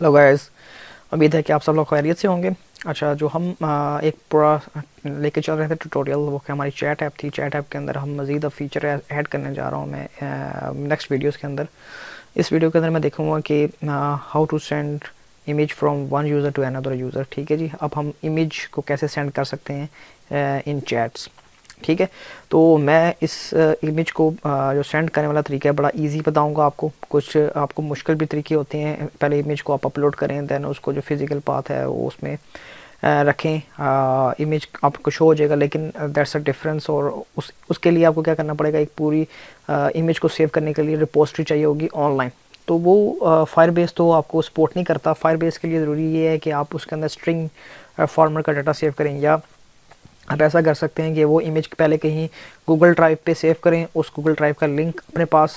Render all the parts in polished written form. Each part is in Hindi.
हेलो गाइस, उम्मीद है कि आप सब लोग खैरियत से होंगे। अच्छा, जो हम एक पूरा लेके चल रहे थे ट्यूटोरियल, वो कि हमारी चैट ऐप थी। चैट ऐप के अंदर हम मज़ीद फीचर ऐड करने जा रहा हूँ मैं नेक्स्ट वीडियोस के अंदर। इस वीडियो के अंदर मैं देखूँगा कि how to send image from one user to another user. ठीक है जी, अब हम इमेज को कैसे सेंड कर सकते हैं इन चैट्स। ठीक है, तो मैं इस इमेज को जो सेंड करने वाला तरीका है बड़ा इजी बताऊंगा आपको। कुछ आपको मुश्किल भी तरीके होते हैं। पहले इमेज को आप अपलोड करें, देन उसको जो फिज़िकल पाथ है वो उसमें रखें। इमेज आपको शो हो जाएगा, लेकिन दैट्स अ डिफरेंस। और उसके लिए आपको क्या करना पड़ेगा, एक पूरी इमेज को सेव करने के लिए रिपोजिटरी चाहिए होगी ऑनलाइन। तो वो फायरबेस तो आपको सपोर्ट नहीं करता। फायरबेस के लिए ज़रूरी ये है कि आप उसके अंदर स्ट्रिंग फॉर्मेट का डाटा सेव करें, या आप ऐसा कर सकते हैं कि वो इमेज पहले कहीं गूगल ड्राइव पे सेव करें, उस गूगल ड्राइव का लिंक अपने पास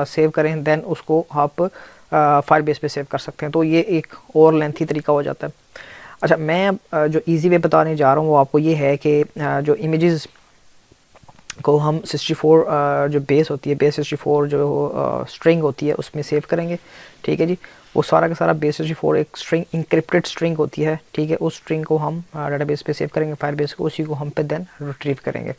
सेव करें, देन उसको आप फायरबेस पे सेव कर सकते हैं। तो ये एक और लेंथी तरीका हो जाता है। अच्छा, मैं जो इजी वे बताने जा रहा हूँ वो आपको ये है कि जो इमेजेस को हम 64 जो बेस होती है, बेस 64 जो स्ट्रिंग होती है उसमें सेव करेंगे। ठीक है जी, वो सारा का सारा बेस 64 एक स्ट्रिंग इंक्रिप्टेड स्ट्रिंग होती है। ठीक है, उस स्ट्रिंग को हम डेटाबेस पे सेव करेंगे, फायरबेस को, उसी को हम पे देन रिट्रीव करेंगे।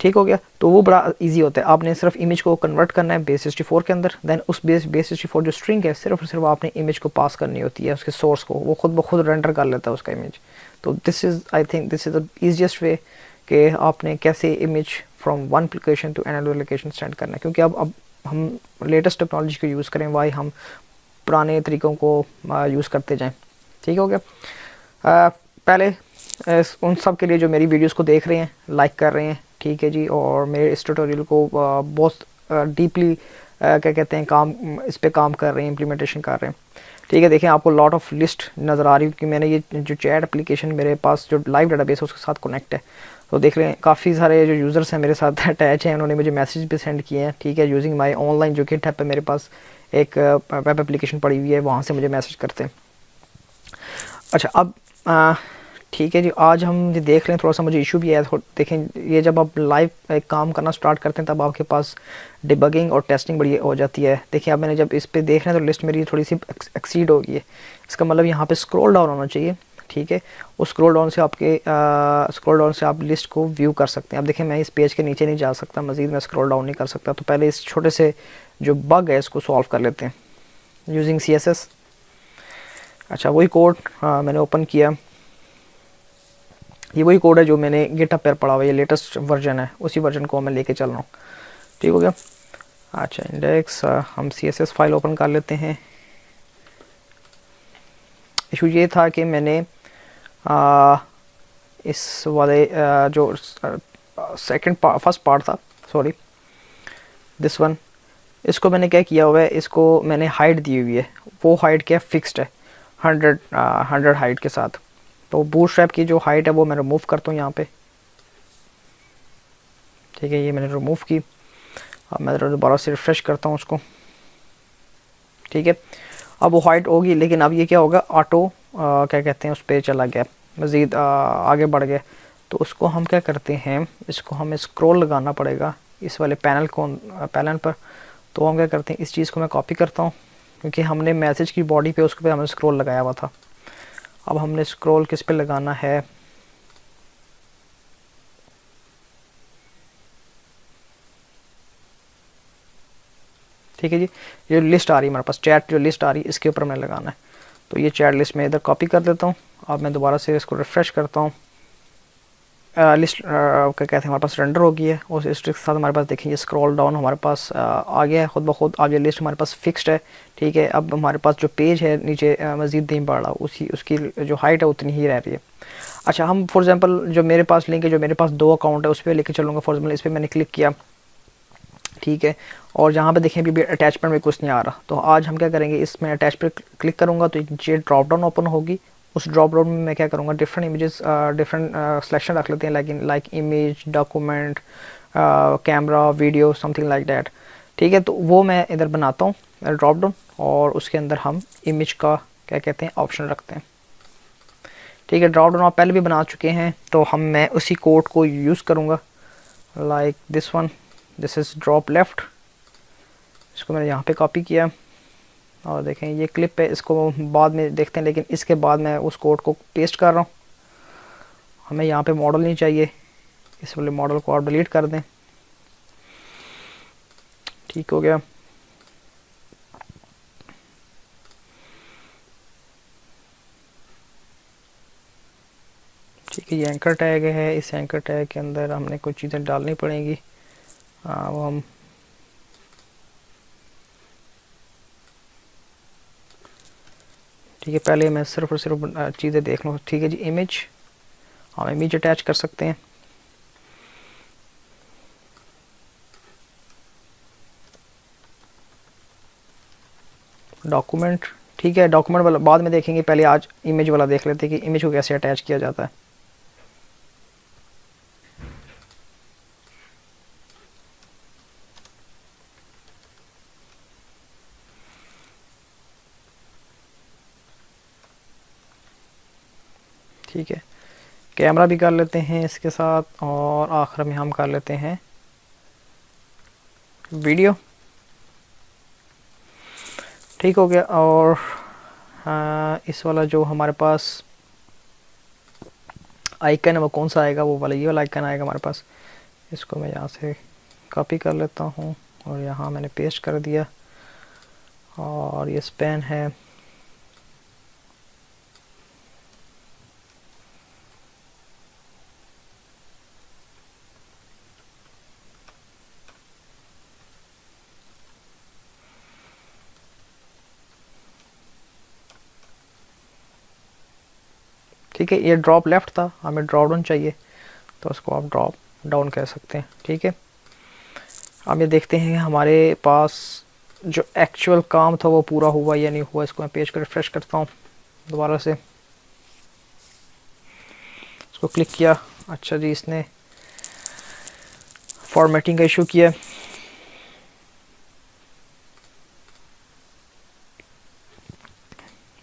ठीक हो गया, तो वो बड़ा इजी होता है। आपने सिर्फ इमेज को कन्वर्ट करना है बेस 64 के अंदर, देन उस बेस 64 जो स्ट्रिंग है सिर्फ और सिर्फ आपने इमेज को पास करनी होती है, उसके सोर्स को, वो खुद ब खुद रेंडर कर लेता है उसका इमेज। तो this is, I think this is the easiest way कि आपने कैसे image from one location to another location send करना है। क्योंकि अब हम लेटेस्ट टेक्नोलॉजी को यूज़ करें, वाई हम पुराने तरीक़ों को यूज़ करते जाएं। ठीक हो गया। पहले उन सब के लिए जो मेरी वीडियोस को देख रहे हैं, लाइक कर रहे हैं, ठीक है जी, और मेरे इस ट्यूटोरियल को बहुत डीपली क्या कहते हैं काम इस पे काम कर रहे हैं, इम्प्लीमेंटेशन कर रहे हैं। ठीक है, देखें आपको लॉट ऑफ लिस्ट नज़र आ रही है कि मैंने ये जो चैट एप्लीकेशन मेरे पास जो लाइव डाटाबेस है उसके साथ कनेक्ट है। तो देख रहे हैं काफ़ी सारे जो यूज़र्स हैं मेरे साथ अटैच हैं, उन्होंने मुझे मैसेज भी सेंड किए हैं। ठीक है, यूजिंग माई ऑनलाइन जो गिटहब पे मेरे पास एक वेब एप्लीकेशन पड़ी हुई है, वहाँ से मुझे मैसेज करते हैं। अच्छा, अब ठीक है जी, आज हम ये देख लें, थोड़ा सा मुझे इशू भी है। देखें, ये जब आप लाइव एक काम करना स्टार्ट करते हैं तब आपके पास डिबगिंग और टेस्टिंग बड़ी हो जाती है। देखिए, अब मैंने जब इस पे देख रहे हैं तो लिस्ट मेरी थोड़ी सी एक्सीड हो गई है। इसका मतलब यहाँ पे स्क्रॉल डाउन होना चाहिए। ठीक है, उस स्क्रॉल डाउन से आप लिस्ट को व्यू कर सकते हैं। अब देखें, मैं इस पेज के नीचे नहीं जा सकता, मज़ीद मैं स्क्रॉल डाउन नहीं कर सकता। तो पहले इस छोटे से जो बग है इसको सॉल्व कर लेते हैं यूजिंग CSS। अच्छा, वही कोड मैंने ओपन किया। ये वही कोड है जो मैंने गिटहब पर पढ़ा हुआ है, ये लेटेस्ट वर्जन है, उसी वर्जन को मैं लेके चल रहा हूँ। ठीक हो गया। अच्छा, इंडेक्स हम CSS फाइल ओपन कर लेते हैं। इशू ये था कि मैंने इस वाले जो फर्स्ट पार्ट था, सॉरी दिस वन, इसको मैंने क्या किया हुआ है, इसको मैंने हाइट दी हुई है। वो हाइट क्या फिक्स्ड है 100 हाइट के साथ। तो बूटस्ट्रैप की जो हाइट है वो मैं रिमूव करता हूँ यहाँ पे। ठीक है, ये मैंने रिमूव की। अब मैं दोबारा से रिफ्रेश करता हूँ उसको। ठीक है, अब वो हाइट होगी, लेकिन अब ये क्या होगा, ऑटो क्या कहते हैं उस पर चला गया, मज़ीद आगे बढ़ गया। तो उसको हम क्या करते हैं, इसको हमें स्क्रॉल लगाना पड़ेगा इस वाले पैनल पर। तो हम क्या करते हैं, इस चीज़ को मैं कॉपी करता हूँ, क्योंकि हमने मैसेज की बॉडी पे उसके पे हमने स्क्रॉल लगाया हुआ था। अब हमने स्क्रॉल किस पे लगाना है, ठीक है जी, ये लिस्ट आ रही है हमारे पास, चैट जो लिस्ट आ रही है इसके ऊपर मैंने लगाना है। तो ये चैट लिस्ट में इधर कॉपी कर देता हूँ। अब मैं दोबारा से इसको रिफ़्रेश करता हूँ। लिस्ट क्या कहते हैं हमारे पास रेंडर हो गई है। उस लिस्ट के साथ हमारे पास देखें ये स्क्रॉल डाउन हमारे पास आ गया है खुद ब खुद। अब ये लिस्ट हमारे पास फिक्स्ड है। ठीक है, अब हमारे पास जो पेज है नीचे मज़ीद नहीं बढ़ रहा, उसकी जो हाइट है उतनी ही रह रही है। अच्छा, हम फॉर एग्जांपल जो मेरे पास लिंक है, जो मेरे पास 2 अकाउंट है उस पर लेके चलूँगा। फॉर एग्जांपल इस पर मैंने क्लिक किया, ठीक है, और जहाँ पे देखें अभी अटैचमेंट में कुछ नहीं आ रहा। तो आज हम क्या करेंगे, इसमें अटैच पर क्लिक करूँगा तो ये ड्रॉप डाउन ओपन होगी। उस ड्रॉप डाउन में मैं क्या करूँगा, डिफरेंट इमेजेस डिफरेंट सिलेक्शन रख लेते हैं, like image, document, camera, video, something like that. ठीक है, तो वो मैं इधर बनाता हूँ ड्रॉप डाउन, और उसके अंदर हम इमेज का क्या कहते हैं ऑप्शन रखते हैं। ठीक है, ड्रॉप डाउन आप पहले भी बना चुके हैं, तो मैं उसी कोड को यूज़ करूँगा, like this one, this is drop left. इसको मैंने यहाँ पे कॉपी किया और देखें ये क्लिप है, इसको बाद में देखते हैं, लेकिन इसके बाद मैं उस कोड को पेस्ट कर रहा हूँ। हमें यहाँ पे मॉडल नहीं चाहिए, इस वाले मॉडल को आप डिलीट कर दें। ठीक हो गया। ठीक है, ये एंकर टैग है, इस एंकर टैग के अंदर हमने कुछ चीज़ें डालनी पड़ेंगी। वो हम ठीक है, पहले मैं सिर्फ और सिर्फ चीज़ें देख लूँ। ठीक है जी, इमेज, हम इमेज अटैच कर सकते हैं। डॉक्यूमेंट, ठीक है, डॉक्यूमेंट वाला बाद में देखेंगे, पहले आज इमेज वाला देख लेते हैं कि इमेज को कैसे अटैच किया जाता है। ठीक है, कैमरा भी कर लेते हैं इसके साथ, और आखिर में हम कर लेते हैं वीडियो। ठीक हो गया। और इस वाला जो हमारे पास आइकन है वो कौन सा आएगा, वो वाला ये वाला आइकन आएगा हमारे पास। इसको मैं यहाँ से कॉपी कर लेता हूँ और यहाँ मैंने पेस्ट कर दिया, और ये स्पैन है। ठीक है, ये ड्रॉप लेफ्ट था, हमें ड्रॉप डाउन चाहिए, तो उसको आप ड्रॉप डाउन कह सकते हैं। ठीक है, अब ये देखते हैं हमारे पास जो एक्चुअल काम था वो पूरा हुआ या नहीं हुआ। इसको मैं पेज कर रिफ्रेश करता हूँ दोबारा से, इसको क्लिक किया। अच्छा जी, इसने फॉर्मेटिंग का इशू किया।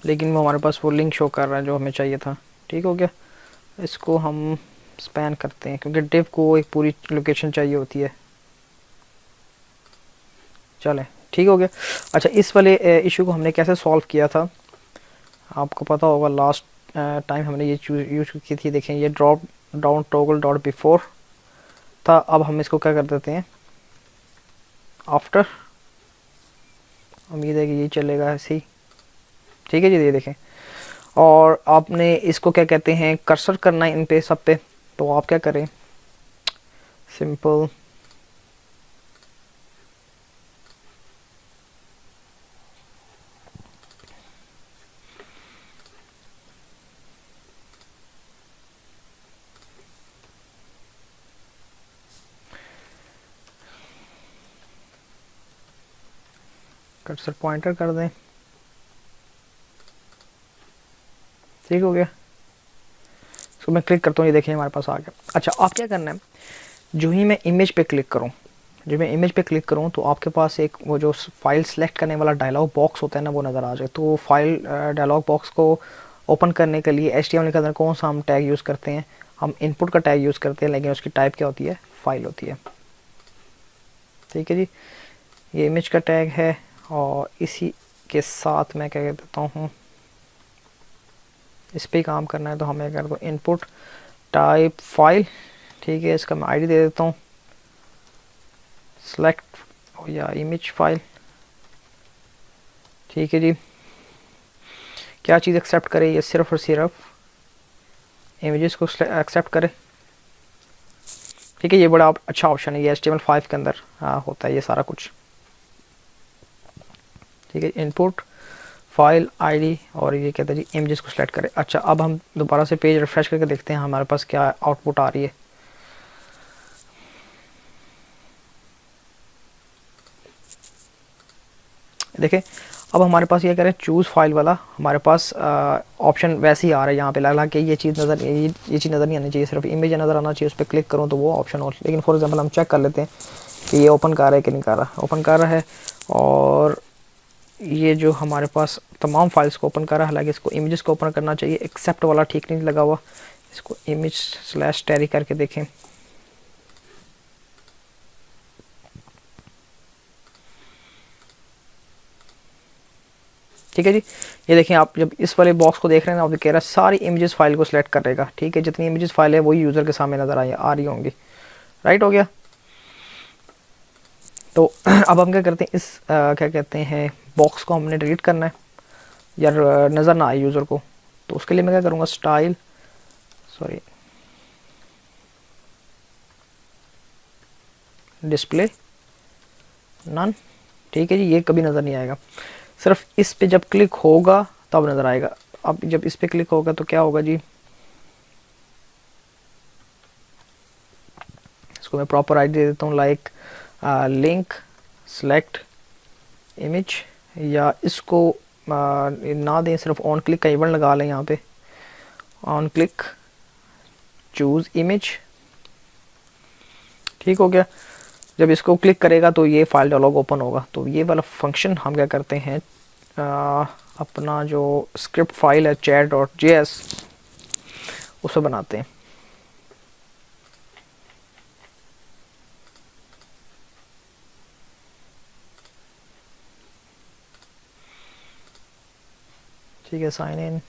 लेकिन वो हमारे पास वो लिंक शो कर रहा है जो हमें चाहिए था। ठीक हो गया, इसको हम स्पैन करते हैं क्योंकि डिव को एक पूरी लोकेशन चाहिए होती है। चलें, ठीक हो गया। अच्छा, इस वाले इशू को हमने कैसे सॉल्व किया था, आपको पता होगा लास्ट टाइम हमने ये यूज की थी। देखें, ये drop down toggle dot before था। अब हम इसको क्या कर देते हैं, आफ्टर। उम्मीद है कि ये चलेगा ऐसे ही। ठीक है जी, ये देखें। और आपने इसको क्या कहते हैं, कर्सर करना है इन पे सब पे। तो आप क्या करें, सिंपल कर्सर पॉइंटर कर दें। ठीक हो गया, इसको मैं क्लिक करता हूँ, ये देखिए हमारे पास आ गया। अच्छा, आप क्या करना है, जो ही मैं इमेज पे क्लिक करूँ, जब मैं इमेज पे क्लिक करूँ तो आपके पास एक वो जो फाइल सेलेक्ट करने वाला डायलॉग बॉक्स होता है ना, वो नज़र आ जाए। तो वो फाइल डायलॉग बॉक्स को ओपन करने के लिए HTML के अंदर कौन सा हम टैग यूज़ करते हैं, हम इनपुट का टैग यूज़ करते हैं, लेकिन उसकी टाइप क्या होती है, फाइल होती है। ठीक है जी, ये इमेज का टैग है, और इसी के साथ मैं क्या कह देता हूँ, इस पर ही काम करना है तो हमें कर दो इनपुट टाइप फाइल। ठीक है, इसका मैं आईडी दे देता हूँ, सेलेक्ट या इमेज फाइल। ठीक है जी, क्या चीज़ एक्सेप्ट करे, ये सिर्फ और सिर्फ इमेजेस को एक्सेप्ट करे। ठीक है, ये बड़ा अच्छा ऑप्शन है, ये HTML5 के अंदर होता है ये सारा कुछ। ठीक है, इनपुट फाइल आईडी, और ये कहता है जी इमेजेस को सिलेक्ट करें। अच्छा, अब हम दोबारा से पेज रिफ्रेश करके देखते हैं हमारे पास क्या आउटपुट आ रही है। देखें, अब हमारे पास ये कह रहे हैं चूज़ फाइल वाला, हमारे पास ऑप्शन वैसे ही आ रहा है यहाँ पे, लगा कि ये चीज़ नज़र, ये चीज़ नज़र नहीं आनी चाहिए, सिर्फ इमेज नज़र आना चाहिए। उस पर क्लिक करूँ तो वो ऑप्शन हो। लेकिन फॉर एग्जांपल हम चेक कर लेते हैं कि ये ओपन कर रहा है कि नहीं कर रहा। ओपन कर रहा है, और ये जो हमारे पास तमाम फाइल्स को ओपन कर रहा है। हालांकि इसको इमेजेस को ओपन करना चाहिए, एक्सेप्ट वाला ठीक नहीं लगा हुआ। इसको इमेज स्लैश टैरी करके देखें। ठीक है जी। ये देखें, आप जब इस वाले बॉक्स को देख रहे हैं ना, आप कह रहा है सारी इमेजेस फाइल को सिलेक्ट करेगा। ठीक है, जितनी इमेजेस फाइल है वही यूज़र के सामने नज़र आ रही होंगी। राइट हो गया। तो अब हम क्या करते हैं, इस क्या कहते हैं बॉक्स को हमने डिलीट करना है यार, नज़र ना आए यूज़र को। तो उसके लिए मैं क्या करूँगा, स्टाइल, सॉरी, डिस्प्ले नन। ठीक है जी, ये कभी नज़र नहीं आएगा, सिर्फ इस पे जब क्लिक होगा तब नज़र आएगा। अब जब इस पे क्लिक होगा तो क्या होगा जी, इसको मैं प्रॉपर आईडी दे देता हूँ, लाइक लिंक सेलेक्ट इमेज, या इसको ना दें, सिर्फ ऑन क्लिक का इवेंट लगा लें यहाँ पे, ऑन क्लिक चूज़ इमेज। ठीक हो गया। जब इसको क्लिक करेगा तो ये फाइल डायलॉग ओपन होगा। तो ये वाला फंक्शन हम क्या करते हैं, अपना जो स्क्रिप्ट फाइल है chat.js उसे बनाते हैं। ठीक है, साइन इन।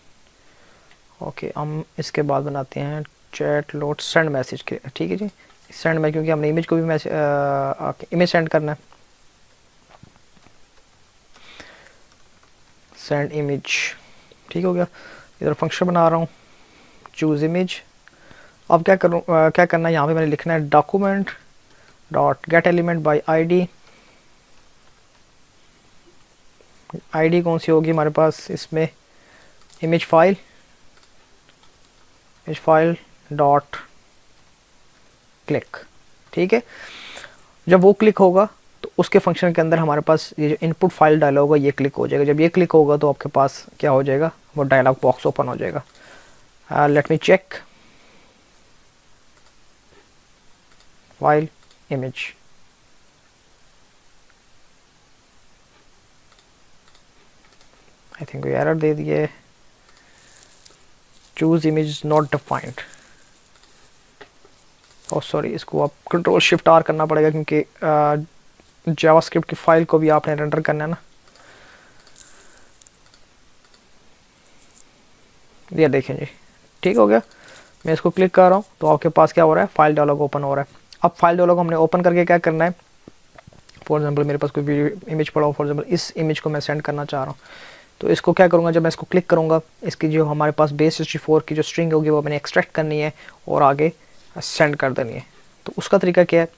ओके, हम इसके बाद बनाते हैं चैट लोड सेंड मैसेज के। ठीक है जी, सेंड में क्योंकि हमने इमेज को भी मैसेज इमेज सेंड करना है, सेंड इमेज। ठीक हो गया। इधर फंक्शन बना रहा हूँ चूज़ इमेज। अब क्या करूँ, क्या करना है, यहाँ पे मैंने लिखना है document dot gate element by ID. ID कौन सी होगी हमारे पास इसमें, इमेज फाइल डॉट क्लिक। ठीक है, जब वो क्लिक होगा तो उसके फंक्शन के अंदर हमारे पास ये जो इनपुट फाइल डायलॉग होगा ये क्लिक हो जाएगा। जब ये क्लिक होगा तो आपके पास क्या हो जाएगा, वो डायलॉग बॉक्स ओपन हो जाएगा। Let me check file image. I think कोई एरर दे दिए, चूज इमेज नॉट डिफाइंड। और सॉरी, इसको आप कंट्रोल शिफ्ट आर करना पड़ेगा क्योंकि जावास्क्रिप्ट की फाइल को भी आपने रेंडर करना है ना। ये देखें जी, ठीक हो गया। मैं इसको क्लिक कर रहा हूँ तो आपके पास क्या हो रहा है, फाइल डायलॉग ओपन हो रहा है। अब फाइल डायलॉग हमने ओपन करके क्या करना है, फॉर एग्जांपल मेरे पास कोई वीडियो इमेज पड़ा हो, फॉर एग्जांपल इस इमेज को मैं सेंड करना चाह रहा हूँ। तो इसको क्या करूँगा, जब मैं इसको क्लिक करूँगा, इसकी जो हमारे पास बेस 64 की जो स्ट्रिंग होगी वो मैंने एक्सट्रैक्ट करनी है और आगे सेंड कर देनी है। तो उसका तरीका क्या है,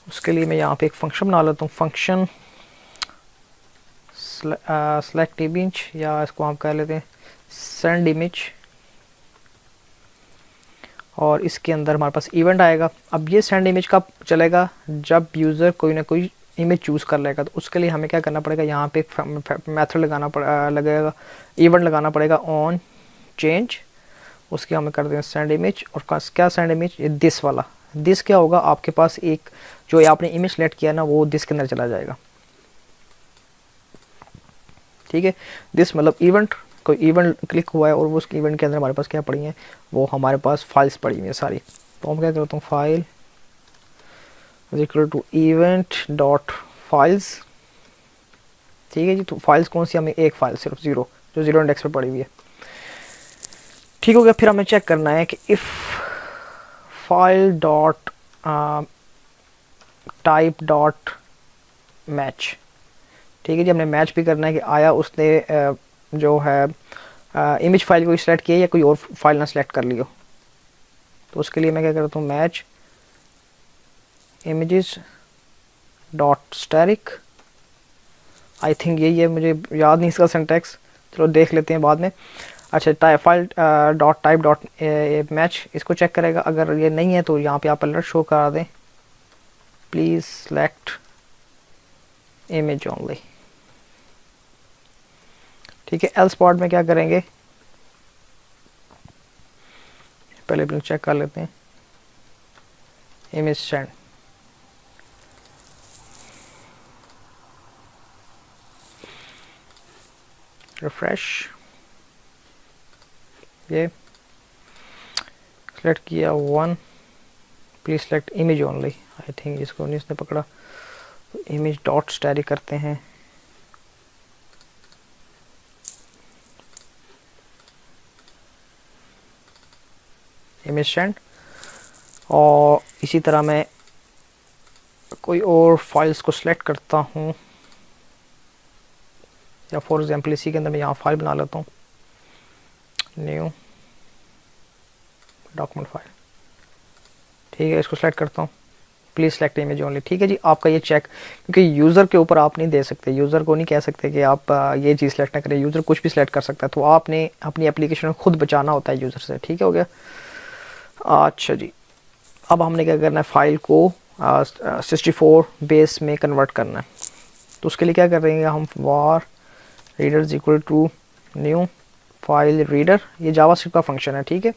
उसके लिए मैं यहाँ पे एक फंक्शन बना लेता हूँ, फंक्शन सेलेक्ट इमेज, या इसको हम कह लेते हैं सेंड इमेज, और इसके अंदर हमारे पास इवेंट आएगा। अब ये सेंड इमेज कब चलेगा, जब यूज़र कोई ना कोई इमेज चूज़ कर लेगा। तो उसके लिए हमें क्या करना पड़ेगा, यहाँ पे मेथड लगेगा, इवेंट लगाना पड़ेगा ऑन चेंज। उसके हमें कर देंगे सेंड इमेज, और क्या सेंड इमेज, ये दिस वाला। दिस क्या होगा, आपके पास एक जो आपने इमेज सेलेक्ट किया ना वो दिस के अंदर चला जाएगा। ठीक है, दिस मतलब इवेंट, कोई इवेंट क्लिक हुआ है और वो उस इवेंट के अंदर हमारे पास क्या पड़ी हैं, वो हमारे पास फाइल्स पड़ी हुई हैं सारी। तो हम क्या करता हूँ, file is equal to event dot files. ठीक है जी, तो फाइल्स कौन सी, हमें एक फाइल सिर्फ जीरो, जो जीरो इंडेक्स पे पड़ी हुई है। ठीक हो गया। फिर हमें चेक करना है कि if file dot type dot match. ठीक है जी, हमने मैच भी करना है कि आया उसने जो है इमेज फाइल को सिलेक्ट किया या कोई और फाइल ना सिलेक्ट कर लियो। तो उसके लिए मैं क्या करता हूँ, match images dot static. I think यही है, मुझे याद नहीं इसका सिंटैक्स, चलो देख लेते हैं बाद में। अच्छा, file dot type dot match, इसको चेक करेगा। अगर ये नहीं है तो यहाँ पे आप अलर्ट शो करा दें, प्लीज़ सेलेक्ट इमेज ओनली। ठीक है, एल्स पार्ट में क्या करेंगे, पहले भी चेक कर लेते हैं, इमेज सेंड। रिफ्रेश, ये सेलेक्ट किया one, please select image only. I think इसको नहीं इसने पकड़ा, तो इमेज डॉट स्टैटिक करते हैं। Image send. और इसी तरह मैं कोई और फाइल्स को सिलेक्ट करता हूँ, या फॉर एग्जांपल इसी के अंदर मैं यहाँ फाइल बना लेता हूँ, न्यू डॉक्यूमेंट फाइल। ठीक है, इसको सेलेक्ट करता हूँ, प्लीज़ सेलेक्ट इमेज ओनली। ठीक है जी, आपका ये चेक, क्योंकि यूज़र के ऊपर आप नहीं दे सकते, यूज़र को नहीं कह सकते कि आप ये चीज़ सेलेक्ट ना करें, यूज़र कुछ भी सिलेक्ट कर सकता है, तो आपने अपनी एप्लीकेशन को खुद बचाना होता है यूज़र से। ठीक है, हो गया। अच्छा जी, अब हमने क्या करना है, फाइल को 64 बेस में कन्वर्ट करना है। तो उसके लिए क्या करेंगे हम, var reader is equal to new file reader, ये जावास्क्रिप्ट का फंक्शन है। ठीक है,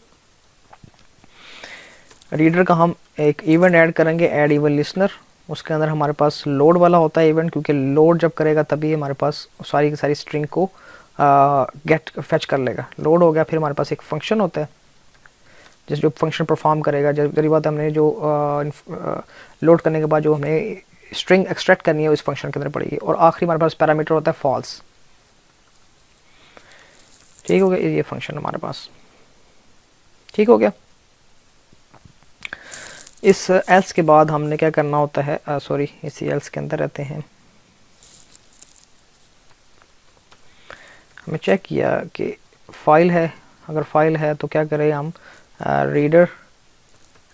रीडर का हम एक इवेंट ऐड करेंगे, ऐड इवेंट लिसनर। उसके अंदर हमारे पास लोड वाला होता है इवेंट, क्योंकि लोड जब करेगा तभी हमारे पास सारी की सारी स्ट्रिंग को गेट फेच कर लेगा। लोड हो गया, फिर हमारे पास एक फंक्शन होता है जिस जो फंक्शन परफॉर्म करेगा। जब बात हमने जो लोड करने के बाद जो हमें स्ट्रिंग एक्सट्रैक्ट करनी है उस फंक्शन के अंदर पड़ेगी। और आखिरी हमारे पास पैरामीटर होता है फॉल्स। ठीक हो गया, ये फंक्शन हमारे पास। ठीक हो गया। इस एल्स के बाद हमने क्या करना होता है, सॉरी इसी एल्स के अंदर रहते हैं, हमें चेक किया कि फाइल है, अगर फाइल है तो क्या करें हम, reader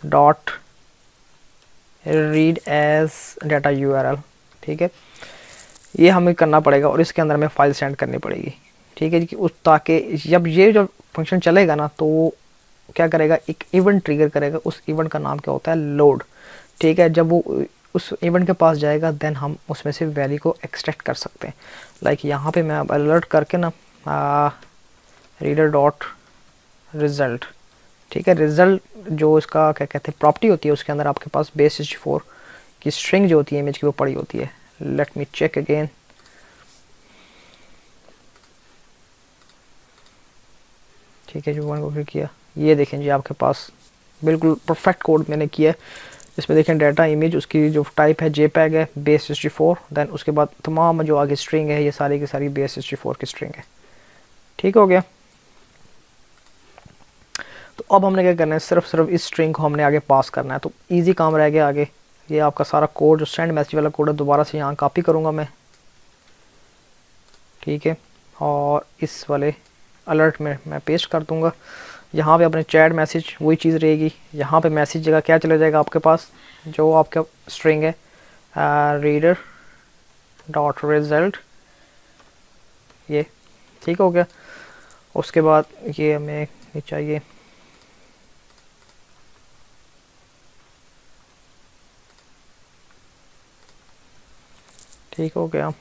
dot read as data URL. ठीक है, ये हमें करना पड़ेगा और इसके अंदर हमें फाइल सेंड करनी पड़ेगी। ठीक है जी, उस ताकि जब ये जो फंक्शन चलेगा ना तो क्या करेगा, एक इवेंट ट्रिगर करेगा। उस इवेंट का नाम क्या होता है, लोड। ठीक है, जब वो उस इवेंट के पास जाएगा देन हम उसमें से वैल्यू को एक्सट्रैक्ट कर सकते हैं। लाइक यहाँ पे मैं अब अलर्ट करके ना रीडर डॉट रिजल्ट। ठीक है, रिजल्ट जो इसका क्या कहते हैं प्रॉपर्टी होती है, उसके अंदर आपके पास बेस 64 की स्ट्रिंग जो होती है इमेज की वो पड़ी होती है। Let me check again. ठीक है, जो वन को क्लिक किया, ये देखें जी आपके पास बिल्कुल परफेक्ट कोड मैंने किया है। इसमें देखें डाटा इमेज, उसकी जो टाइप है जेपैग है, बेस 64, देन उसके बाद तमाम जो आगे स्ट्रिंग है ये सारी की सारी बेस 64 की स्ट्रिंग है। ठीक हो गया। तो अब हमने क्या करना है, सिर्फ इस स्ट्रिंग को हमने आगे पास करना है, तो इजी काम रह गया आगे। ये आपका सारा कोड जो सेंड मैसेज वाला कोड है दोबारा से यहाँ कॉपी करूँगा मैं। ठीक है, और इस वाले अलर्ट में मैं पेस्ट कर दूँगा। यहाँ पे अपने चैट मैसेज वही चीज़ रहेगी। यहाँ पे मैसेज जगह क्या चला जाएगा आपके पास, जो आपका स्ट्रिंग है रीडर डॉट रिजल्ट, ये। ठीक हो गया। उसके बाद ये हमें ये चाहिए, ठीक हो गया।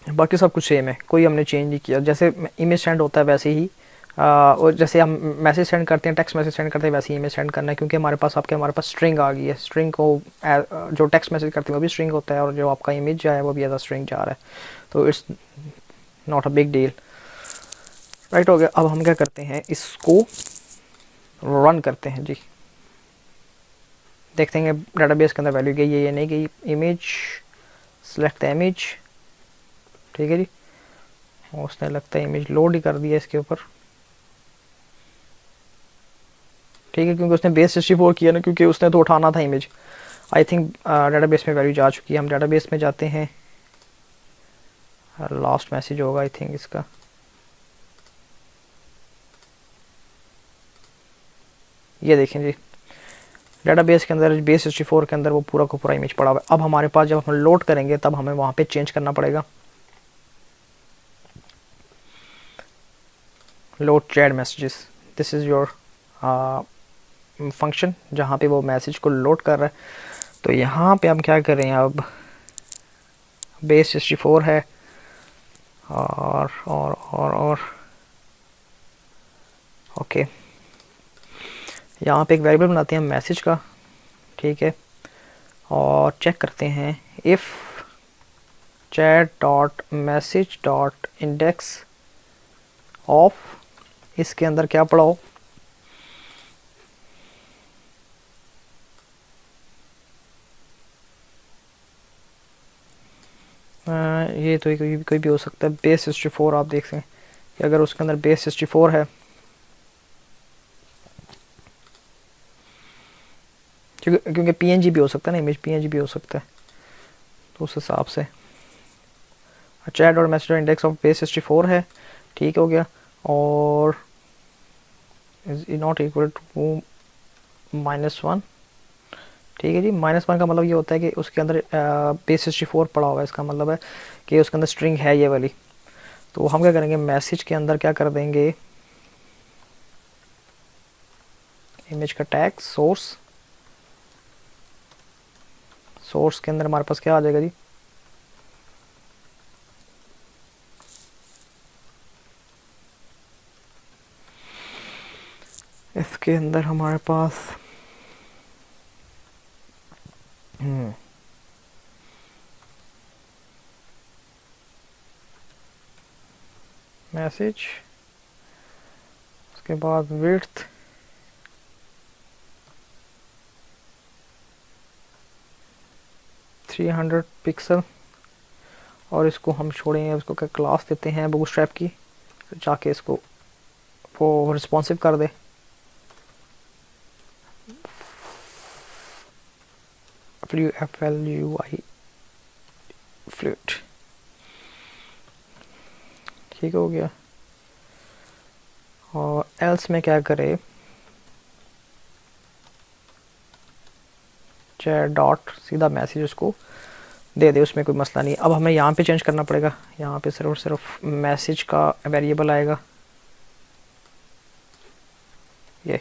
बाकी सब कुछ सेम है, कोई हमने चेंज नहीं किया। जैसे इमेज सेंड होता है वैसे ही और जैसे हम मैसेज सेंड करते हैं, टेक्स्ट मैसेज सेंड करते हैं, वैसे ही इमेज सेंड करना है। क्योंकि हमारे पास स्ट्रिंग आ गई है। स्ट्रिंग को जो टेक्स्ट मैसेज करते हैं वो भी स्ट्रिंग होता है, और जो आपका इमेज जा है वो भी एज अ स्ट्रिंग जा रहा है, तो it's not a big deal. Right हो गया। अब हम क्या करते हैं, इसको रन करते हैं जी, देखते हैं डाटाबेस के अंदर वैल्यू गई है या नहीं गई। Image, select the image. ठीक है जी, उसने लगता है इमेज लोड ही कर दिया इसके ऊपर। ठीक है, क्योंकि उसने बेस 64 किया ना, क्योंकि उसने तो उठाना था इमेज। आई थिंक डाटाबेस में वैल्यू जा चुकी है। हम डाटाबेस में जाते हैं, लास्ट मैसेज होगा आई थिंक इसका। ये देखें जी, डाटाबेस के अंदर बेस 64 के अंदर वो पूरा का पूरा इमेज पड़ा हुआ है। अब हमारे पास जब हम लोड करेंगे तब हमें वहाँ पे चेंज करना पड़ेगा। Load chat messages, this is your function जहाँ पे वो मैसेज को लोड कर रहा है। तो यहाँ पे हम क्या करें, अब बेस 64 है और ओके, यहाँ पे एक वेरिएबल बनाते हैं हम मैसेज का। ठीक है, और चेक करते हैं if chat dot message dot index of, इसके अंदर क्या पड़ा हो, ये तो कोई भी हो सकता है। बेस 64 आप देख सकते हैं, कि अगर उसके अंदर बेस 64 है, क्योंकि पीएनजी भी हो सकता है ना, इमेज पीएनजी भी हो सकता है, तो उस हिसाब से चैट और मैसेज इंडेक्स ऑफ बेस 64 है, ठीक हो गया। और इज नॉट इक्वल टू -1, ठीक है जी। -1 का मतलब ये होता है कि उसके अंदर बेस 64 पड़ा हुआ है, इसका मतलब है कि उसके अंदर स्ट्रिंग है ये वाली। तो हम क्या करेंगे, मैसेज के अंदर क्या कर देंगे, इमेज का टैग सोर्स, सोर्स के अंदर हमारे पास क्या आ जाएगा जी, इसके अंदर हमारे पास मैसेज, उसके बाद विड्थ, $300 पिक्सल, और इसको हम छोड़ेंगे, उसको क्या क्लास देते हैं बूटस्ट्रैप की, जाके इसको वो रिस्पॉन्सिव कर दे। FLUI फ्लूट, ठीक हो गया। और एल्स में क्या करे, चैट डॉट सीधा मैसेज उसको दे दे, उसमें कोई मसला नहीं। अब हमें यहाँ पे चेंज करना पड़ेगा, यहाँ पे सिर्फ और सिर्फ मैसेज का वेरिएबल आएगा ये,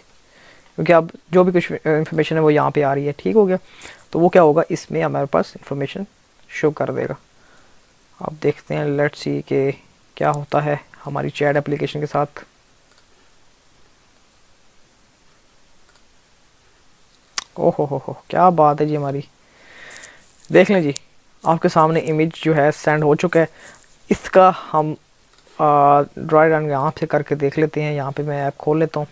क्योंकि अब जो भी कुछ इन्फॉर्मेशन है वो यहाँ पे आ रही है, ठीक हो गया। तो वो क्या होगा, इसमें हमारे पास इन्फॉर्मेशन शो कर देगा। अब देखते हैं, लेट्स सी कि क्या होता है हमारी चैट एप्लीकेशन के साथ। ओहो हो, क्या बात है जी हमारी, देख लें जी, आपके सामने इमेज जो है सेंड हो चुका है। इसका हम ड्राई रन यहाँ से करके देख लेते हैं। यहाँ पे मैं ऐप खोल लेता हूँ,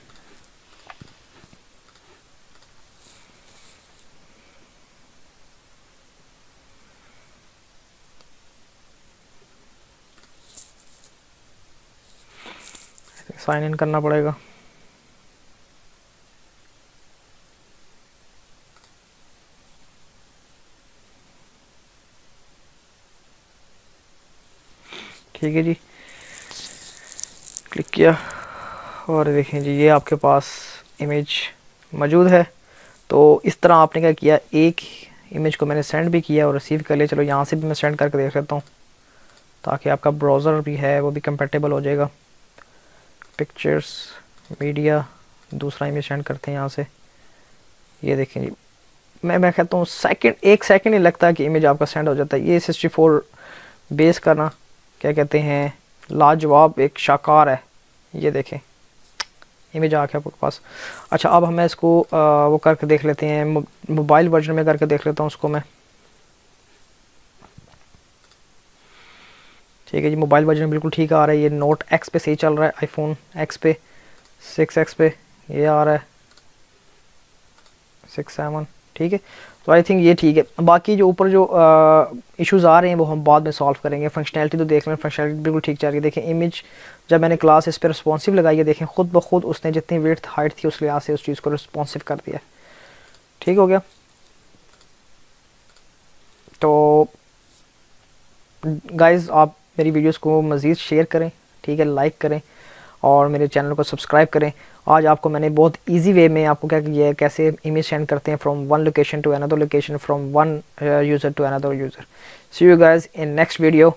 साइन इन करना पड़ेगा। ठीक है जी, क्लिक किया और देखें जी ये आपके पास इमेज मौजूद है। तो इस तरह आपने क्या किया, एक इमेज को मैंने सेंड भी किया और रिसीव कर लिया। चलो यहाँ से भी मैं सेंड करके देख लेता हूँ, ताकि आपका ब्राउज़र भी है वो भी कंपेटेबल हो जाएगा। पिक्चर्स, मीडिया, दूसरा इमेज सेंड करते हैं यहाँ से। ये देखें जी, मैं कहता हूँ एक सेकंड ही लगता है कि इमेज आपका सेंड हो जाता है। ये 64 बेस का ना क्या कहते हैं, लाजवाब एक शाकार है। ये देखें इमेज आ गया आपके पास। अच्छा, अब हमें इसको वो करके देख लेते हैं, मोबाइल वर्जन में करके देख लेता हूँ उसको मैं। ठीक है जी, मोबाइल वर्जन बिल्कुल ठीक आ रहा है। ये नोट एक्स पे सही चल रहा है, आईफोन एक्स पे, 6X पे ये आ रहा है, 6, 7, ठीक है। तो आई थिंक ये ठीक है। बाकी जो ऊपर जो इश्यूज़ आ रहे हैं वो हम बाद में सॉल्व करेंगे। फंक्शनैलिटी तो देख लें, फंक्शनैलिटी बिल्कुल ठीक चल रही है। देखें इमेज जब मैंने क्लास इस पर रिस्पॉन्सिव लगाई है, देखें खुद ब खुद उसने जितनी विड्थ हाइट थी उस लिहाज से उस चीज़ को रिस्पॉन्सिव कर दिया, ठीक हो गया। तो गाइज़ आप मेरी वीडियोस को मज़ीद शेयर करें, ठीक है, लाइक करें और मेरे चैनल को सब्सक्राइब करें। आज आपको मैंने बहुत इजी वे में आपको क्या किया है, कैसे इमेज सेंड करते हैं from one location to another location, from one user to another user. See you guys in next video.